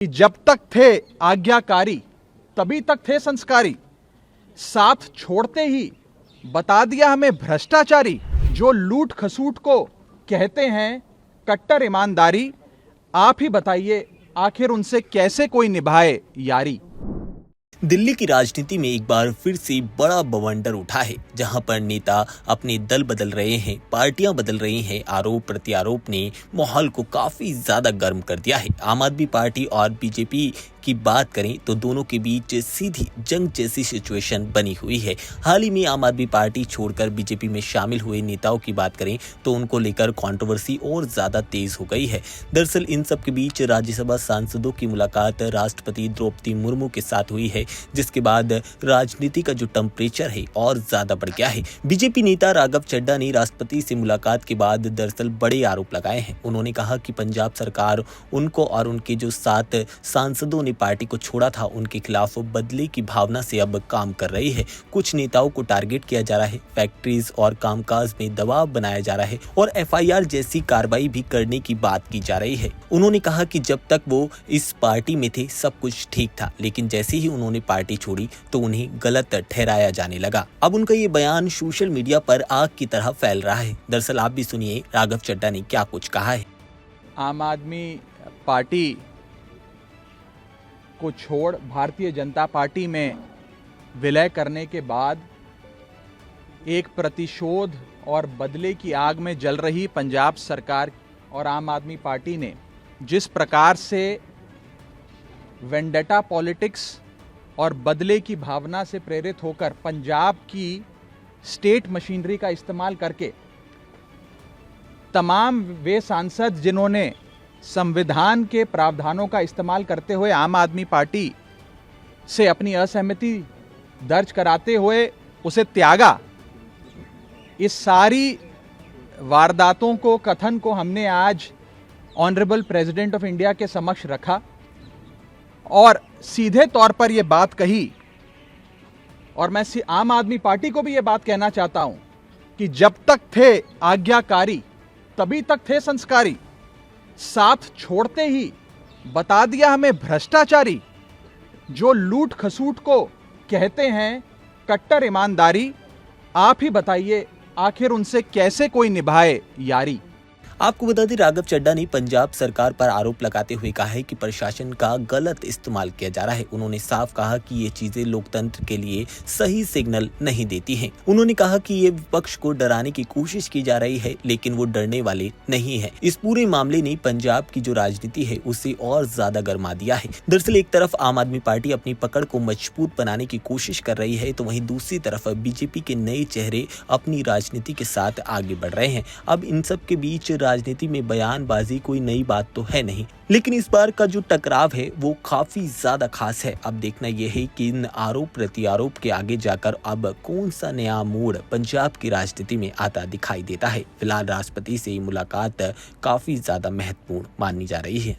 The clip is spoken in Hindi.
कि जब तक थे आज्ञाकारी तभी तक थे संस्कारी, साथ छोड़ते ही बता दिया हमें भ्रष्टाचारी। जो लूट खसूट को कहते हैं कट्टर ईमानदारी, आप ही बताइए आखिर उनसे कैसे कोई निभाए यारी। दिल्ली की राजनीति में एक बार फिर से बड़ा बवंडर उठा है, जहां पर नेता अपने दल बदल रहे हैं, पार्टियां बदल रही हैं। आरोप प्रत्यारोप ने माहौल को काफी ज्यादा गर्म कर दिया है। आम आदमी पार्टी और बीजेपी की बात करें तो दोनों के बीच सीधी जंग जैसी सिचुएशन बनी हुई है। हाल ही में आम आदमी पार्टी छोड़कर बीजेपी में शामिल हुए नेताओं की बात करें तो उनको लेकर कंट्रोवर्सी और ज्यादा तेज हो गई है। दरअसल इन सब के बीच राज्यसभा सांसदों की मुलाकात राष्ट्रपति द्रौपदी मुर्मू के साथ हुई है, जिसके बाद राजनीति का जो टेम्परेचर है और ज्यादा बढ़ गया है। बीजेपी नेता राघव चड्ढा ने राष्ट्रपति से मुलाकात के बाद दरअसल बड़े आरोप लगाए हैं। उन्होंने कहा कि पंजाब सरकार उनको और उनके जो 7 सांसदों पार्टी को छोड़ा था उनके खिलाफ बदले की भावना से अब काम कर रही है। कुछ नेताओं को टारगेट किया जा रहा है, फैक्ट्रीज और कामकाज में दबाव बनाया जा रहा है और एफआईआर जैसी कार्रवाई भी करने की बात की जा रही है। उन्होंने कहा कि जब तक वो इस पार्टी में थे सब कुछ ठीक था, लेकिन जैसे ही उन्होंने पार्टी छोड़ी तो उन्हें गलत ठहराया जाने लगा। अब उनका ये बयान सोशल मीडिया पर आग की तरह फैल रहा है। दरअसल आप भी सुनिए राघव चड्ढा ने क्या कुछ कहा है। आम आदमी पार्टी को छोड़ भारतीय जनता पार्टी में विलय करने के बाद एक प्रतिशोध और बदले की आग में जल रही पंजाब सरकार और आम आदमी पार्टी ने जिस प्रकार से वेंडेटा पॉलिटिक्स और बदले की भावना से प्रेरित होकर पंजाब की स्टेट मशीनरी का इस्तेमाल करके तमाम वे सांसद जिन्होंने संविधान के प्रावधानों का इस्तेमाल करते हुए आम आदमी पार्टी से अपनी असहमति दर्ज कराते हुए उसे त्यागा, इस सारी वारदातों को, कथन को हमने आज ऑनरेबल प्रेसिडेंट ऑफ इंडिया के समक्ष रखा और सीधे तौर पर यह बात कही। और मैं आम आदमी पार्टी को भी यह बात कहना चाहता हूं कि जब तक थे आज्ञाकारी तभी तक थे संस्कारी, साथ छोड़ते ही बता दिया हमें भ्रष्टाचारी। जो लूट खसूट को कहते हैं कट्टर ईमानदारी, आप ही बताइए आखिर उनसे कैसे कोई निभाए यारी। आपको बता दें राघव चड्ढा ने पंजाब सरकार पर आरोप लगाते हुए कहा है कि प्रशासन का गलत इस्तेमाल किया जा रहा है। उन्होंने साफ कहा कि ये चीजें लोकतंत्र के लिए सही सिग्नल नहीं देती हैं। उन्होंने कहा कि ये विपक्ष को डराने की कोशिश की जा रही है, लेकिन वो डरने वाले नहीं है। इस पूरे मामले ने पंजाब की जो राजनीति है उसे और ज्यादा गर्मा दिया है। दरअसल एक तरफ आम आदमी पार्टी अपनी पकड़ को मजबूत बनाने की कोशिश कर रही है, तो वहीं दूसरी तरफ बीजेपी के नए चेहरे अपनी राजनीति के साथ आगे बढ़ रहे हैं। अब इन सब के बीच राजनीति में बयानबाजी कोई नई बात तो है नहीं, लेकिन इस बार का जो टकराव है वो काफी ज्यादा खास है। अब देखना यह है कि इन आरोप प्रत्यारोप के आगे जाकर अब कौन सा नया मोड़ पंजाब की राजनीति में आता दिखाई देता है। फिलहाल राष्ट्रपति से मुलाकात काफी ज्यादा महत्वपूर्ण मानी जा रही है।